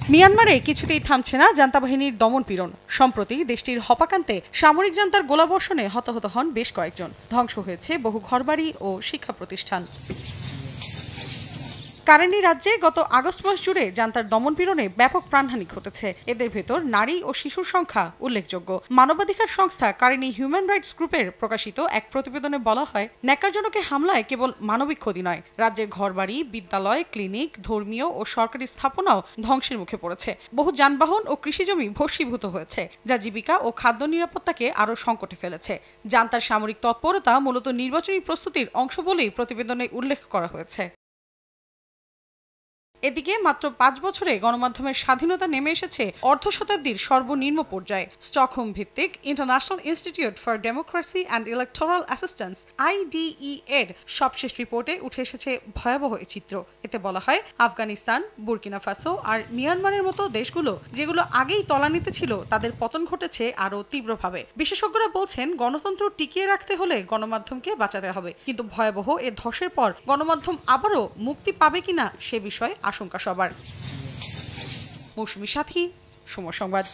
মিয়ানমারে কিছুতেই থামছে না জান্তা বাহিনীর দমন-পীড়ন। সম্প্রতি দেশটির হপাকান্তে সামরিক জান্তার গোলাবর্ষণে হতাহত হন বেশ কয়েকজন। ধ্বংস হয়েছে বহু ঘরবাড়ি ও শিক্ষা প্রতিষ্ঠান। কারেনি রাজ্যে গত আগস্ট মাস জুড়ে জান্তার দমনপীড়নে ব্যাপক প্রাণহানি ঘটেছে। এদের ভেতর নারী ও শিশুর সংখ্যা উল্লেখযোগ্য। মানবাধিকার সংস্থা কারেনি হিউম্যান রাইটস গ্রুপের প্রকাশিত এক প্রতিবেদনে বলা হয়, ন্যাক্কারজনক হামলায় কেবল মানবিক ক্ষতি নয়, রাজ্যের ঘরবাড়ি, বিদ্যালয়, ক্লিনিক, ধর্মীয় ও সরকারি স্থাপনাও ধ্বংসের মুখে পড়েছে। বহু যানবাহন ও কৃষিজমি ভস্মীভূত হয়েছে, যা জীবিকা ও খাদ্য নিরাপত্তাকে আরও সংকটে ফেলেছে। জান্তার সামরিক তৎপরতা মূলত নির্বাচনী প্রস্তুতির অংশ বলেই প্রতিবেদনে উল্লেখ করা হয়েছে। এদিকে মাত্র ৫ বছরে গণমাধ্যমের স্বাধীনতা নেমে এসেছে অর্ধ শতাব্দীর সর্বনিম্ন পর্যায়ে। স্টকহোম ভিত্তিক international institute for democracy and electoral assistance (IDE) এর সবশেষ রিপোর্টে উঠে এসেছে ভয়াবহ এই চিত্র। এতে বলা হয়, আফগানিস্তান, বুর্কিনা ফাসো আর মিয়ানমারের মতো দেশগুলো যেগুলো আগেই তলানিতে ছিল, তাদের পতন ঘটেছে আরও তীব্রভাবে। বিশেষজ্ঞরা বলছেন, গণতন্ত্র টিকিয়ে রাখতে হলে গণমাধ্যমকে বাঁচাতে হবে। কিন্তু ভয়াবহ এ ধসের পর গণমাধ্যম আবারও মুক্তি পাবে কিনা সে বিষয়ে আশঙ্কা সবার। মৌসুমী সাথী, সময় সংবাদ।